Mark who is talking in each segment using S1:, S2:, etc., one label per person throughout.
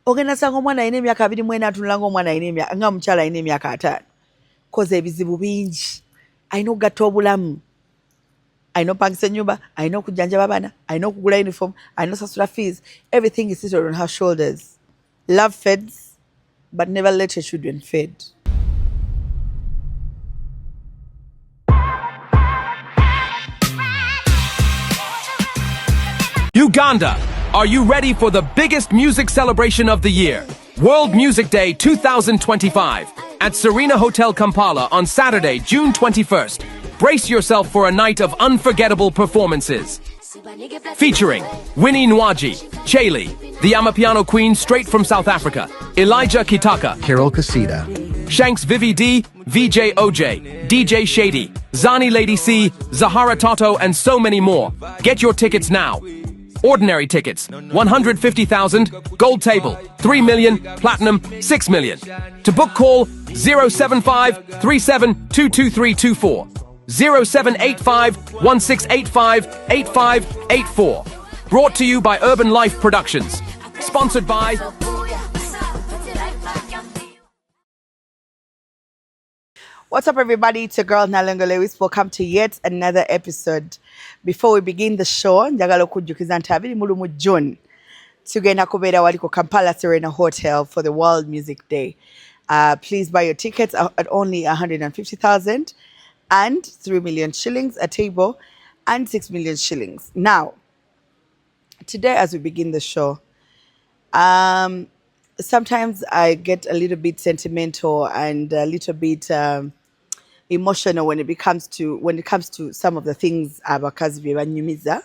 S1: ogenda sanga omwana alina emyaka 24 atunula ng'omwana nga mukyala alina emyaka 5 koza ebizibu bingi alina okugatta obulamu alina opangisa ennyumba alina okujjanjaba abaana alina okugula uniform alina osasula fees everything is seated on her shoulders. Love feds but never let your children fed.
S2: Uganda, are you ready for the biggest music celebration of the year? World Music Day 2025 at Serena Hotel Kampala on Saturday, June 21st. Brace yourself for a night of unforgettable performances. Featuring Winnie Nwaji, Chaley, the Amapiano Queen straight from South Africa, Elijah Kitaka,
S3: Carol Casita,
S2: Shanks Vivi D, VJ OJ, DJ Shady, Zani Lady C, Zahara Toto, and so many more. Get your tickets now. Ordinary tickets, 150,000, gold table, 3 million, platinum, 6 million. To book, call 075 37 0785 1685 8584. Brought to you by Urban Life Productions. Sponsored by...
S1: What's up, everybody? It's your girl Nalongo Lewis. Welcome to yet another episode. Before we begin the show, njagala okujjukiza nti 21 June tugenda kubeera wali ku Kampala Serena Hotel for the World Music Day. Please buy your tickets at only 150,000 and 3 million shillings a table and 6 million shillings. Now, today as we begin the show, sometimes I get a little bit sentimental and a little bit emotional when it comes to some of the things abakazi banyumiza.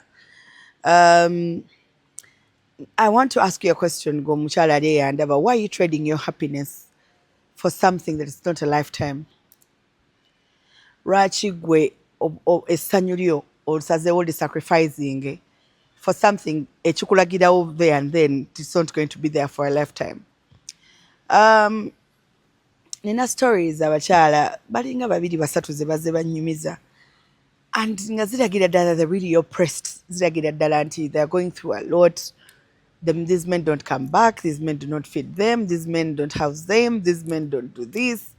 S1: I want to ask you a question, go muchala andaba. Why are you trading your happiness for something that is not a lifetime? Rachi gwe esanyulio or sazewo the sacrificing for something echukulagira over there and then it's not going to be there for a lifetime. Nina stories abachala balinga babiri basatu zebaze banyumiza and nga ziragira ddala they're really oppressed, ziragira ddala nti they're going through a lot. These men don't come back, these men do not feed them, these men don't house them, these men don't do this.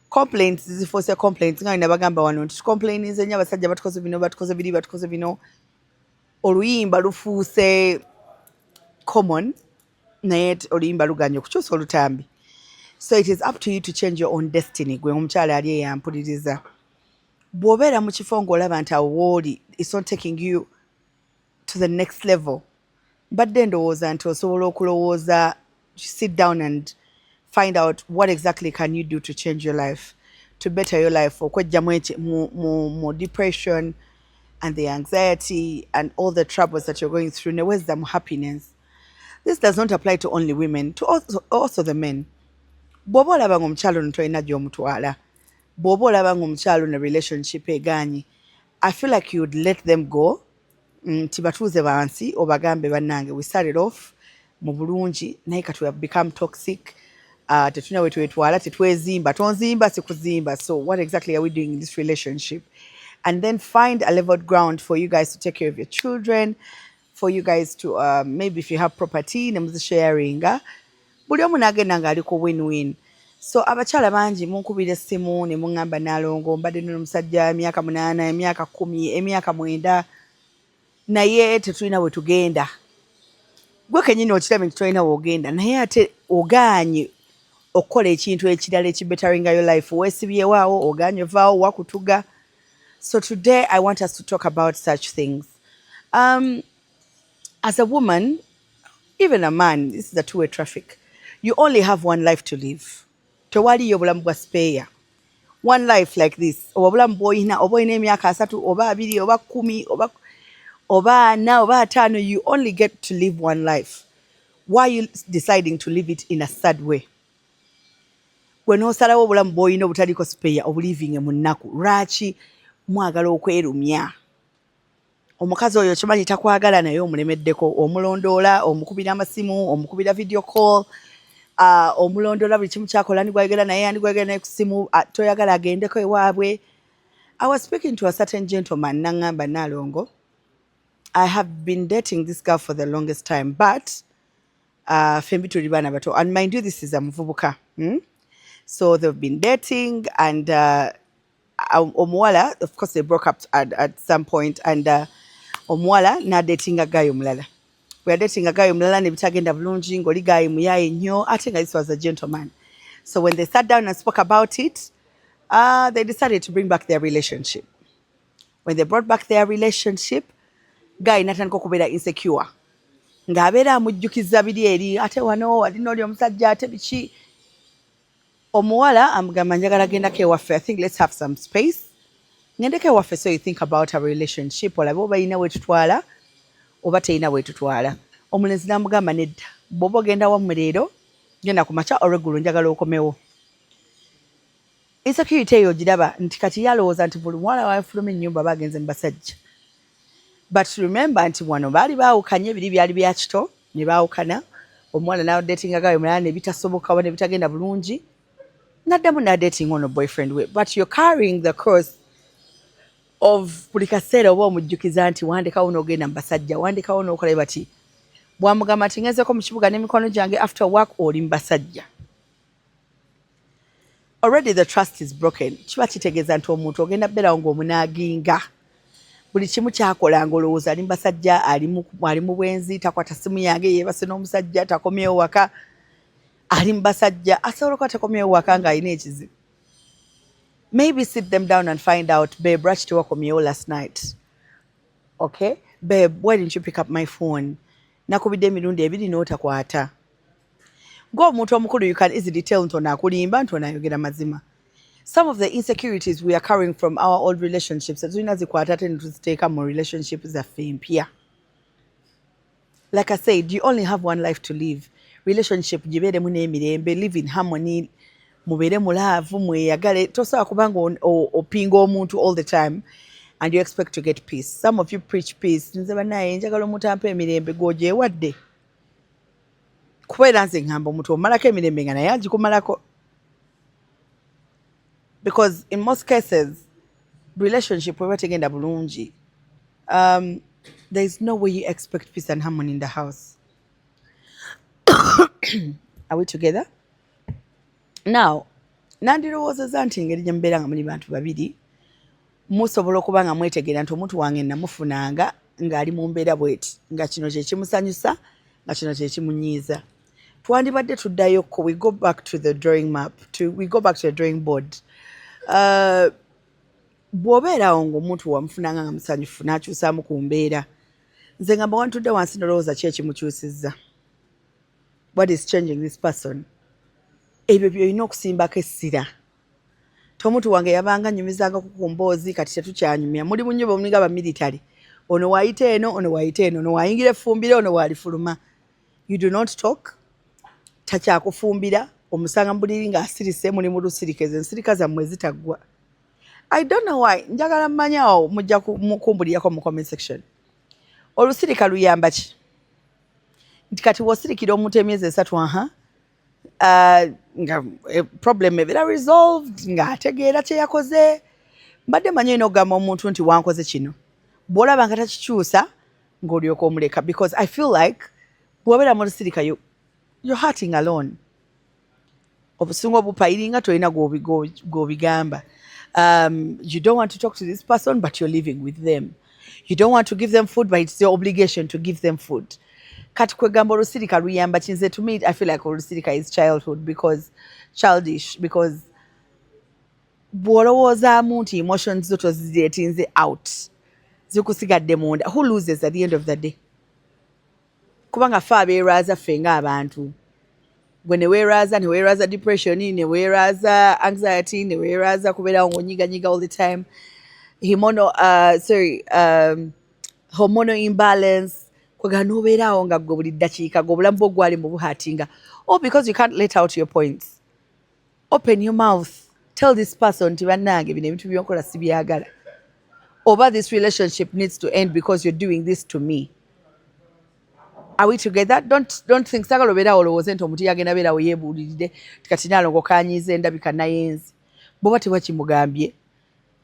S1: Complaints zifose complaints nga nabagamba wano nti complaints enya abasajja batukoze bino batukoze bino oluyimba lufuuse common naye oluyimba luganya okukyusa olutambi. So it is up to you to change your own destiny. Gwe omukyala ali eyampuliriza bw'obeera mu kifo ng'olaba nti awooli it's not taking you to the next level, mbadde ndowooza nti osobola okulowooza, sit down and find out what exactly can you do to change your life, to better your life, okwejjamu mu depression and the anxiety and all the troubles that you're going through, newezzamu happiness. This does not apply to only women, to also the men. Bw'oba olaba ng'omukyalo ntolina gy'omutwala, bw'oba olaba ng'omukyalo ne relationship egaanyi, I feel like you would let them go, tibatuuze bansi obagambe bannange we started off mu bulungi naye kati we have become toxic, tetulina we twetwala, tetwezimba, tonzimba sikuzimba, so what exactly are we doing in this relationship? And then find a level ground for you guys to take care of your children, for you guys to maybe if you have property nemuzisharinga buli omu n'agenda ng'aliko win-win. So abakyala bangi munkubira essimu ne muŋŋamba Nalongo mbadde n'omusajja emyaka 8 emyaka 10 emyaka 9 naye tetulina we tugenda. Gwe kennyini okiraba nti tolina w'ogenda naye ate ogaanye okukola ekintu ekirala ekibetaringa your life, weesibyewo ogaanye ovaawo wakutuga. So today I want us to talk about such things. As a woman, even a man, this is a two-way traffic. You only have one life to live. Tewali obulamu bwa spare. One life like this. Obulamu bw'olina emyaka 3 oba 2 oba 10 oba 4 oba 5, you only get to live one life. Why are you deciding to live it in a sad way? When osalawo obulamu bw'olina obutaliko spare obulivinge mu nnaku, lwaki mwagala okwerumya? Omukazi oyo kimanyi takwagala naye omulemeddeko, omulondoola, omukubira amasimu, omukubira video call, omulondoola buli kimu kyakola ndigwayogera naye ku simu, toyagala agendeko ewaabwe. I was speaking to a certain gentleman, n'angamba Nalongo, I have been dating this girl for the longest time, but fembi tuli bana bato, and mind you this is a muvubuka. So they've been dating, and omuwala, of course they broke up at some point, and omuwala na dating a guy omulala. We are dating a guy omulala ne bitagenda bulungi ng'oli guy muyaye nnyo, ate nga this was a gentleman. So when they sat down and spoke about it, they decided to bring back their relationship. When they brought back their relationship, guy natandika okubeera insecure. Ng'abeera amujjukiza biri eri, ate wano alina oli omusajja ate biki. Omuwala amugamba njagala gendako ewaffe, I think let's have some space. Ngendeko ewaffe so you think about our relationship, olabe oba yina wetutwala oba teyina wetutwala. Omulenzi n'amugamba nedda, bw'oba ogenda wammwe leero genda ku makya olw'eggulu njagala okomewo. Insecurity eyo ogiraba nti kati yalowooza nti buli muwala wafuluma ennyumba bagenze mu basajja. But remember nti wano baali baawukanye, ebiri byali bya kito ne baawukana. Omuwala n'adatinga gayo mulala ne bitasoboka oba ne bitagenda bulungi. Naddamu n'adating ono boyfriend we. But you're carrying the cross of buli kaseera oba omujjukiza nti wandekawo n'ogenda mu basajja, wandekawo n'okola bati. Bw'amugamba nti ngezeeko mu kibuga n'emikono gyange after work oli mu basajja. Already the trust is broken. Kiba kitegeeza nti omuntu ogenda beerawo ng'omunaaginga. Buli kimu kyakola ng'olowooza ali mu basajja, ali mu bwenzi, takwata simu yange yeebase n'omusajja, takomyewo waka. Ali mu basajja, asobola okuba takomyewo waka ng'alina ekizibu. Maybe sit them down and find out, babe, lwaki tewakomyewo last night? Okay? Babe, why didn't you pick up my phone? Nakubidde emirundi ebiri n'otakwata. Ng'omuntu omukulu, you can easily tell nti ono akulimba, nti ono ayogera mazima. Some of the insecurities we are carrying from our old relationships, tulina zikwata ate ne tuziteeka mu relationship zaffe empya. Like I said, you only have one life to live. Relationship gibeeremu n'emirembe, live in harmony, mubeere mulaavu, mweyagale. Tosobola kubanga opinga omuntu all the time and you expect to get peace. Some of you preach peace. Nze bannaye njagala omuntu ampa emirembe gw'ogyewadde. Kubeera nze ngamba omuntu omalako emirembe nga naye agikumalako. Because in most cases, relationship weba tegenda bulungi. There is no way you expect peace and harmony in the house. Are we together? Now, nandirowoozezza nti engeri gye mubeera nga muli bantu babiri, musobola okuba nga mwetegeera nti omuntu wange namufunanga ng'ali mu mbeera bweti, nga kino kye kimusanyusa, nga kino kye kimunyiiza. Twandibadde tuddayo ko, we go back to the drawing board. Bw'obeerawo ng'omuntu wamufunanga nga musanyufu n'akyusaamu ku mbeera, nze ngamba wantudde wansi nolowooza ki ekimukyusizza? What is changing this person? Ebyo byolina okusimbako essira. Omuntu wange yabanga annyumizanga ku mboozi, kati tetukyanyumya. Muli mu nnyumba omulinga abamilitary. Ono waayita eno, ono waayita eno, ono waayingira effumbiro, ono waalifuluma. You do not talk. Takyakufumbira. Omusanga mu buliri ng'asirise, muli mu lusirikeze. Ensirika zammwe zitaggwa. I don't know why. Njagala mmanyawo mujja kumbulirako mu comment section. Olusirika luyamba ki? Nti kati w'osirikira omuntu emyezi esatu, nga problem ebeera resolved, ng'ategeera kye yakoze. Mbadde manyi olina okugamba omuntu nti wankoze kino. Bw'olaba nga takikyusa, ng'olyoka omuleka. Because I feel like bw'obeera mu lusirika, you're hurting alone. Obusungu obupayiringa tolina gw'obigamba. You don't want to talk to this person, but you're living with them. You don't want to give them food, but it's your obligation to give them food. Kati kwegamba olusirika luyamba kinze, to me I feel like olusirika is childish because bw'olowoozaamu nti emotions zo tozireetinze out, zikusigadde munda, who loses at the end of the day? Kubanga ffe abeerwaza ffe ng'abantu, gwe ne weerwaza depression, ne weerwaza anxiety, ne weerwaza kubeerawo ng'onyiganyiga all the time, hormonal imbalance, kwega n'obeerawo nga gwe buli ddakiika gwe obulamu bwo gwali mu buhatinga. Or because you can't let out your points. Open your mouth. Tell this person nti bannange bino ebintu byonkola sibyagala. Oba this relationship needs to end because you're doing this to me. Are we together? Don't think sagala obeerawo olowooze nti omuntu yagenda beerawo yeebuulirire kati Nalongo kaanyiiza endabika nayenzi. Bw'oba tewakimugambye.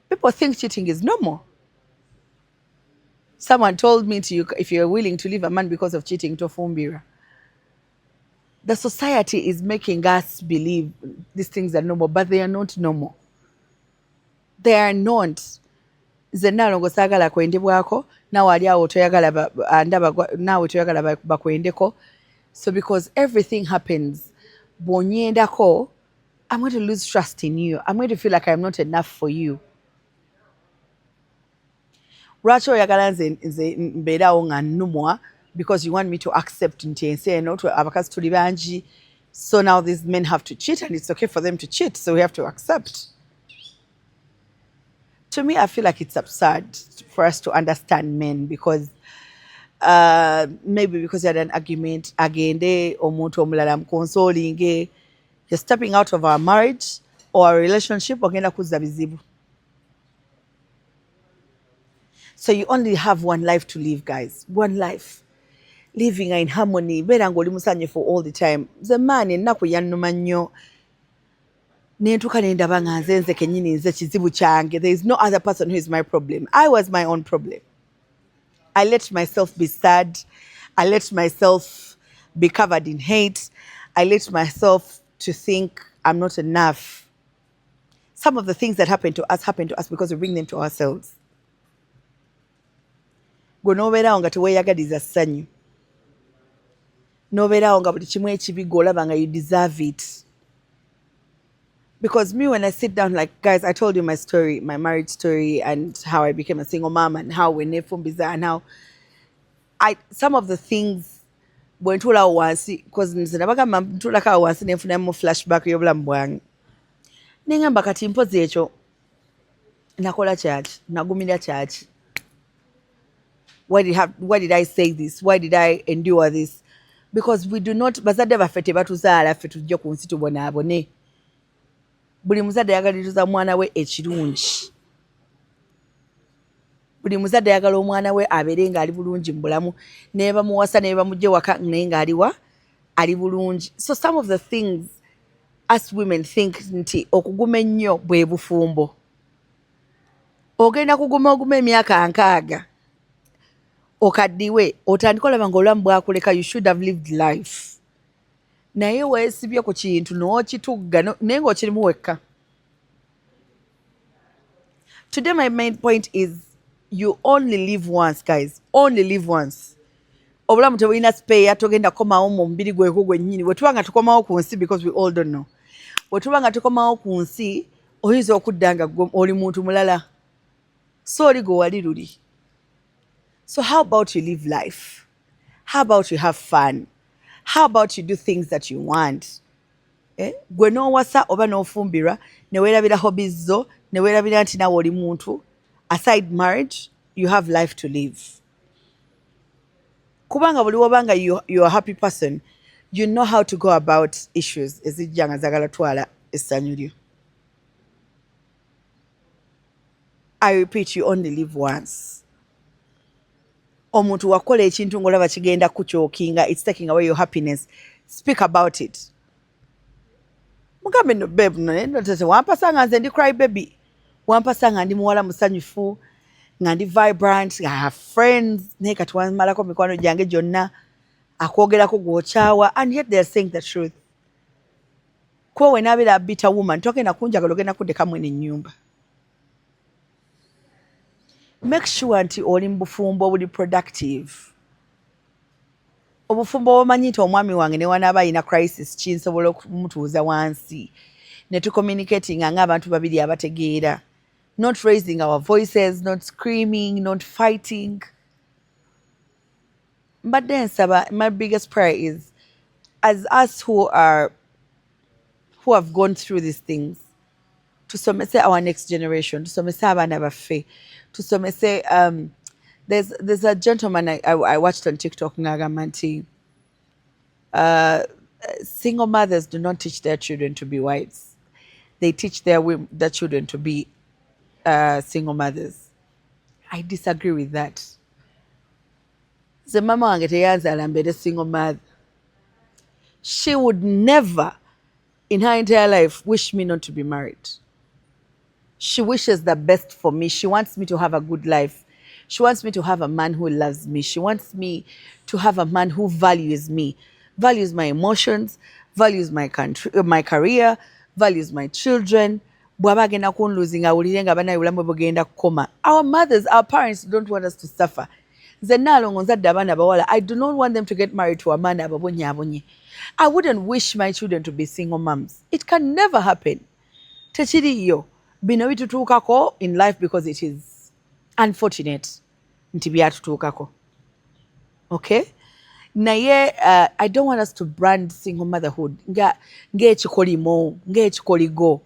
S1: People think cheating is normal. Someone told me if you're willing to leave a man because of cheating, tofumbira. The society is making us believe these things are normal, but they are not normal. They are not. Nze Nalongo saagala kwendebwako naawe ali awo toyagala naawe toyagala bakwendeko. So because everything happens, bw'onnyendako, I'm going to lose trust in you. I'm going to feel like I'm not enough for you. Lwaki oyagala nze mbeerawo nga nnumwa because you want me to accept nti ensi eno abakazi tuli bangi, so now these men have to cheat and it's okay for them to cheat, so we have to accept. To me, I feel like it's absurd for us to understand men because maybe because you had an argument, agende omuntu omulala consoling, you're stepping out of our marriage or our relationship, ogenda kuzza bizibu. So you only have one life to live, guys. One life. Living in harmony. Beera ng'oli musanyufu all the time. Nze man ennaku yannuma nnyo. Nentuuka ne ndaba nga nze kennyini nze kizibu kyange. There is no other person who is my problem. I was my own problem. I let myself be sad. I let myself be covered in hate. I let myself to think I'm not enough. Some of the things that happen to us because we bring them to ourselves. Gwe n'obeerawo nga teweeyagaliza ssanyu. N'obeerawo nga buli kimu ekibi gw'olaba nga you deserve it. Because me, when I sit down, like, guys, I told you my story, my marriage story, and how I became a single mom, and how we're nefumbiza, and how some of the things when ntula wansi, because nabagamba ntula ka wansi nenfunamu flashback y'obulamu bwange. Nengamba kati mpozi ekyo nakola kyaki, nagumira kyaki. Why did I say this? Why did I endure this? Because we do not, bazadde baffe tebatuzaala ffe tujje ku nsi tubonaabone. Buli muzadde yagaliriza mwana we ekirungi. Buli muzadde yagala omwana we abeere nga ali bulungi mu bulamu, ne bamuwasa ne bamugye waka naye nga aliwa ali bulungi. So some of the things us women think nti okuguma ennyo bwe bufumbo. Ogenda kuguma emyaka 6. Okaddiwe otandika olaba nga obulamu bwakuleka, you should have lived life. Naye weesibye ku kintu n'okitugga naye ng'okirimu wekka. Today my main point is you only live once, guys. Only live once. Obulamu tebulina spare, togenda komawo mu mubiri gweko gwennyini. Bwe tuba nga tukomawo ku nsi, because we all don't know. Bwe tuba nga tukomawo ku nsi, oyinza okudda nga oli muntu mulala. So oli gwe wali luli. So how about you live life? How about you have fun? How about you do things that you want? Gwe n'owasa oba n'ofumbirwa ne weerabira hobbies zo ne weerabira nti nawe oli muntu. Aside marriage, you have life to live. Kubanga buli wabanga you're a happy person, you know how to go about issues ezijja nga zagala twala essanyu lyo. I repeat, you only live once. Omuntu wakola ekintu ng'olaba kigenda kukyokinga, it's taking away your happiness. Speak about it. Mugambe no babe no tete wampasa nga nze ndi cry baby. Wampasa nga ndi muwala musanyufu, nga ndi vibrant, I have friends, naye kati wamalako mikwano gyange gyonna akwogerako gw'okyawa, and yet they're saying the truth. Kuba we naabeera a bitter woman, togenda kunjagala ogenda kuddeka mwene ennyumba. Make sure nti oli mu bufumbo obuli productive. Obufumbo obumanyi nti omwami wange ne wanaaba alina crisis kinsobola okumutuuza wansi ne tucommunicatinga ng'abantu babiri abategeera. Not raising our voices, not screaming, not fighting. But then, Saba, my biggest prayer is, as us who have gone through these things, to somese our next generation, to somese abana baffe, to somese there's a gentleman I watched on TikTok ngagamba nti single mothers do not teach their children to be wives. They teach their children to be single mothers. I disagree with that. The mama wange teyanzaala mbeere single mother. She would never in her entire life wish me not to be married. She wishes the best for me. She wants me to have a good life. She wants me to have a man who loves me. She wants me to have a man who values me. values my emotions, values my country, my career, values my children. Bw'aba agenda kunluzinga awulire nga banaye obulamu bwe bugenda kukoma. Our mothers, our parents don't want us to suffer. Nze Nalongo nzadde abaana abawala. I do not want them to get married to a man ababonyaabonye. I wouldn't wish my children to be single moms. It can never happen. Tekiriyo. Bino bitutuukako in life because it is unfortunate nti byatutuukako. Okay? Naye I don't want us to brand single motherhood ng'ekikolimo, ng'ekikoligo.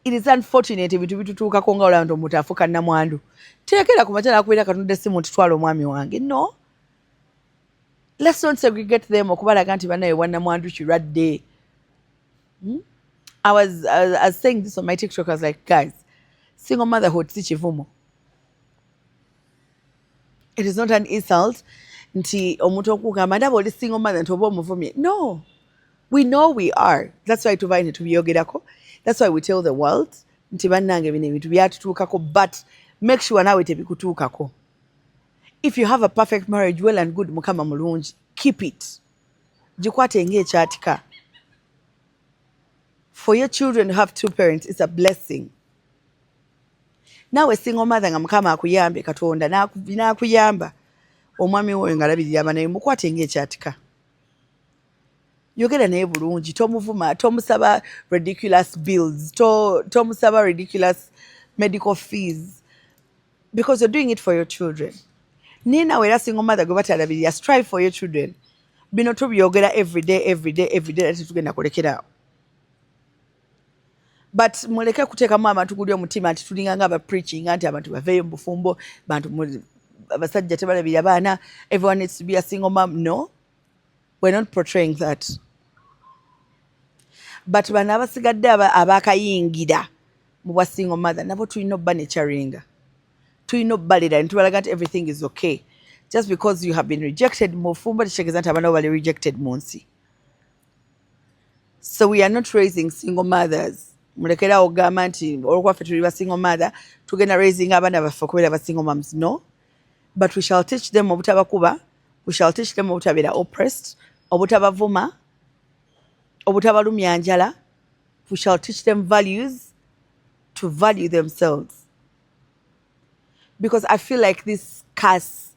S1: It is unfortunate ebintu bitutuukako nga olaba nti omuntu afuuka nnamwandu. Terekera ku makya n'akubeera katonda essimu nti twala omwami wange. No. Let's not segregate them okubalaga nti bannaye wannamwandu kirwadde. I was saying this on my TikTok. I was like, guys, single motherhood si kivumo. It is not an insult. Nti omuntu okugamba ndaba oli single mother nti oba omuvumye. No. We know we are. That's why tuvaine tubiyogerako. That's why we tell the world nti bannange bino ebintu byatutuukako, but make sure naawe tebikutuukako. If you have a perfect marriage, well and good, mukama mulungi, keep it. Gikwate ng'ekyatika. For your children to have two parents is a blessing. Naawe single mother nga mukama akuyambe katonda n'akuyamba omwami woyo ng'alabirira naye mukwate ng'ekyatika. Yogera naye bulungi, tomuvuma, tomusaba ridiculous bills, tomusaba ridiculous medical fees, because you're doing it for your children. Nina wera single mother gwe batalabirira, strive for your children. Bino tubyogera every day ati tugenda kulekera. But muleke kuteekamu abantu guli omutima nti tulinga nga aba preaching nti abantu baveeyo mu bufumbo, bantu abasajja tebalabirira baana, everyone needs to be a single mom. No, we're not portraying that. But bano abasigadde abakayingira mu bwa single mother nabo tulina obba ne kyaringa, tulina obbalira ne tubalaga nti everything is okay. Just because you have been rejected mu bufumbo tekitegeeza nti abaana bali rejected mu nsi. So we are not raising single mothers. Mulekera ogamba nti olwokwaffe tuli ba single mother tugenda raising abaana baffe okubeera ba single moms. No, but we shall teach them obutabakuba, we shall teach them obutabeera oppressed, obutabavuma, obutabalumya njala. We shall teach them values, to value themselves. Because I feel like this curse,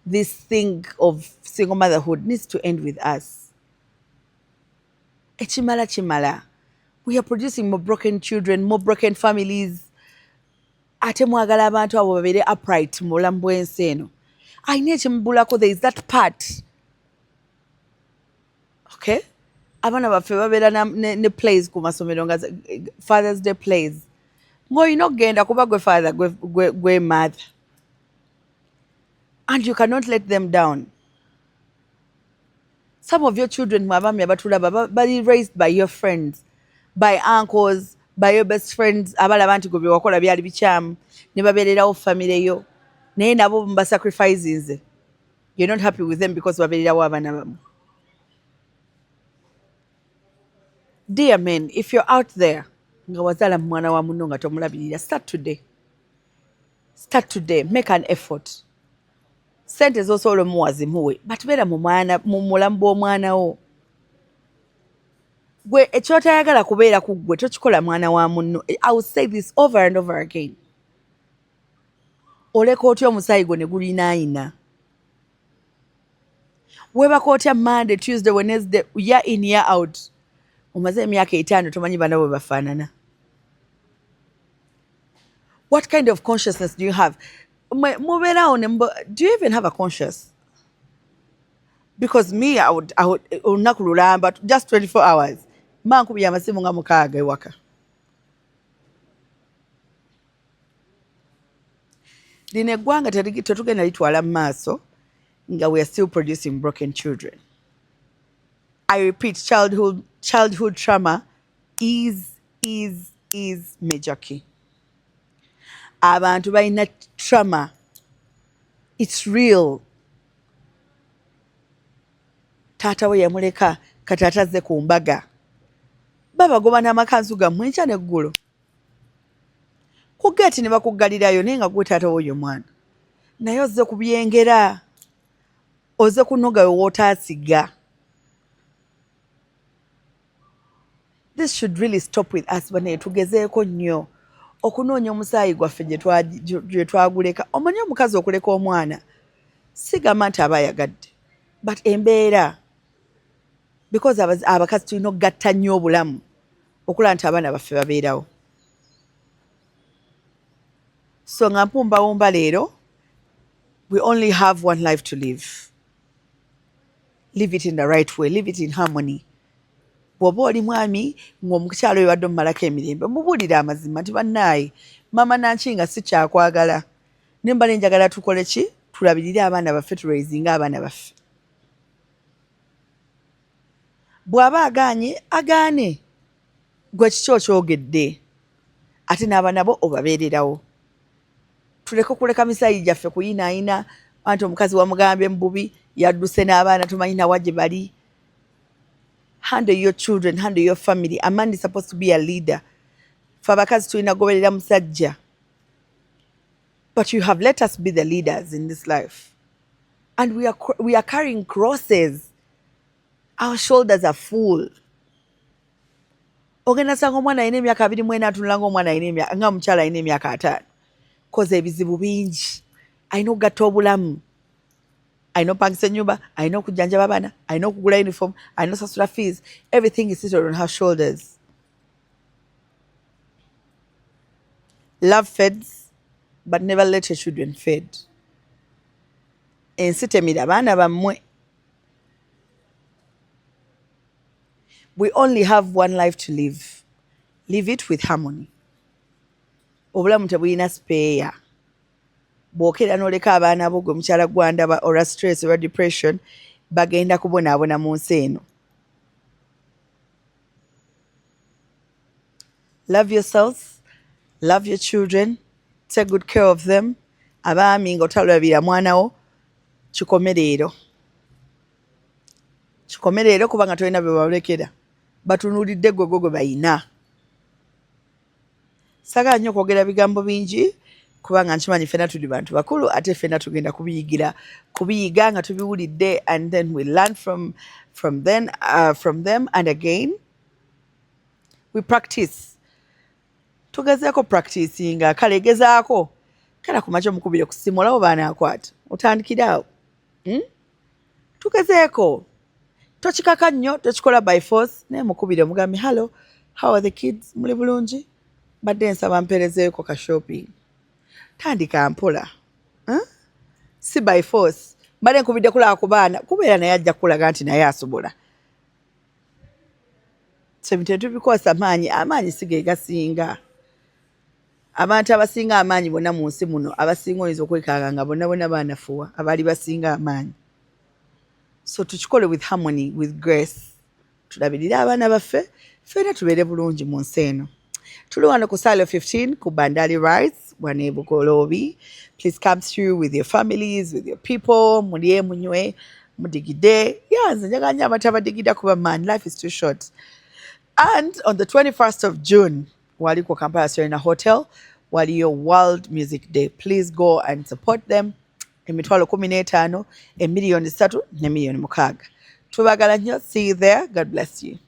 S1: this thing of single motherhood needs to end with us. Echimala chimala. We are producing more broken children, more broken families. Ate mwagala abantu abo babeere upright mu bulamu bw'ensi eno. Ayina ekimubulako, there is that part. Okay? Abaana baffe babeera ne plays ku masomero nga Father's Day plays. Ng'olina okugenda kuba gwe father gwe mother. And you cannot let them down. Some of your children mwabami abatulaba bali raised by your friends, by uncles, by your best friends abalaba nti gwe byewakola byali bikyamu ne babeererawo famire yo naye nabo mba sacrifices. You're not happy with them because babeererawo abaana bamu. Dear men, if you're out there nga wazaala mwana wa munno nga tomulabirira, start today. Start today. Make an effort. Sente z'osobola omuwazimuwe, but beera mu mulamu bw'omwana wo. Gwe ekyotayagala kubeera ku ggwe tokikola mwana wa munno. I will say this over and over again. Oleka otya omusaayi gwo ne gulinaayina. Weebaka otya Monday, Tuesday, Wednesday, year in year out. Omaze emyaka 5 tomanyi baana bwe bafaanana. What kind of consciousness do you have? Do you even have a conscience? Because me, I would unakulula, but just 24 hours. Mankubi amasimu nga mukaaga ewaka. Lino eggwanga tetugenda litwala mu maaso nga we are still producing broken children. I repeat, childhood trauma is major key. Abantu balina trauma. It's real. Taata we yamuleka kati atazze ku mbaga. Babagoba n'amakanzu gammwe enkya n'eggulo. Ku geeti ne bakuggalirayo naye nga gwe taata w'oyo mwana. Naye ozze kubyengera. Ozze kunoga wootaasiga. this should really stop with us bane tugezeeko nnyo okunoonya omusaayi gwaffe gye twaguleka. Omanyi omukazi okuleka omwana sigamba nti aba ayagadde, but embeera, because abakazi tulina okugatta nnyo obulamu okulaba nti abaana baffe babeerawo. So nga mpumbawumba leero, we only have one life to live. Live it in the right way, live it in harmony. Bw'oba oli mwami ng'omukyalo we badde omumalako emirembe, mubuulire amazima nti bannaaye mama nanki nga si kyakwagala, ne mba nenjagala tukole ki? Tulabirire abaana baffe, turaisinga abaana baffe. Bw'aba agaane, gwe kiki okyogedde, ate n'abaana bo obabeererawo. Tuleke okuleka misaayi gyaffe kuyinaayina anti omukazi wamugambye mu bubi, yadduse n'abaana tumanyi nawa gye bali. Handle your children, handle your family. A man is supposed to be a leader. Ffe abakazi tulina goberera musajja. But you have let us be the leaders in this life. And we are carrying crosses. Our shoulders are full. Ogenda sanga omwana alina emyaka 24 atunula ng'omwana nga omukyala alina emyaka 5. Koze ebizibu bingi. Alina okugatta obulamu. Alina opangisa ennyumba, alina okujjanjaba abaana, alina okugula uniform, alina osasula fees. Everything is seated on her shoulders. Love feds, but never let your children fed. Ensi temira abaana bammwe. We only have one life to live. Live it with harmony. Obulamu tebulina spare. Bw'okera n'oleka abaana bo gwe mukyala gwandaba or stress or depression bagenda kubonaabona mu nsi eno. Love yourselves, love your children, take good care of them. Abaami ng'otalabira mwana wo, kikome leero. Kikome leero kubanga tolina bye balekera. Batunuulidde gwe bayina. Saagala nnyo okwogera bigambo bingi kubanga nkimanyi ffenna tuli bantu bakulu ate ffenna tugenda kubiyiga nga tubiwulidde, and then we learn from them, and again we practice. Tugezeeko practicinga, kale gezaako. Kala kumakya omukubire ku ssimu olabo baanaakwata. Otandikira awo. Tugezeeko. Tokikaka nnyo, tokikola by force, naye mukubire omugambe, hello, how are the kids? Muli bulungi? Badde nsaba mpeerezeeko ka shopping. Tandika mpola. Si by force. Mbadde nkubidde kulaba ku baana, kubeera naye ajja kulaga nti naye asobola. Sebintu tubikosa amaanyi si ge gasinga. Abantu abasinga amaanyi bonna mu nsi muno, abasinga oyinza okwekanga nga bonna baanafuwa, abaali basinga amaanyi. So tukikole with harmony, with grace. Tulabirire abaana baffe, ffenna tubeere bulungi mu nsi eno. Tuli wano ku Silo 15 ku Bandali Rides, wano e Bugolobi. Please come through with your families, with your people. Mulye munywe, mudigide. Nze njagala nnyo abantu abadigida kuba man, life is too short. And on the 21st of June, waliko Kampala Serena Hotel, waliyo World Music Day. Please go and support them. Emitwalo 15, $1,3 ne $1,600,000. Tubagala nnyo. See you there. God bless you.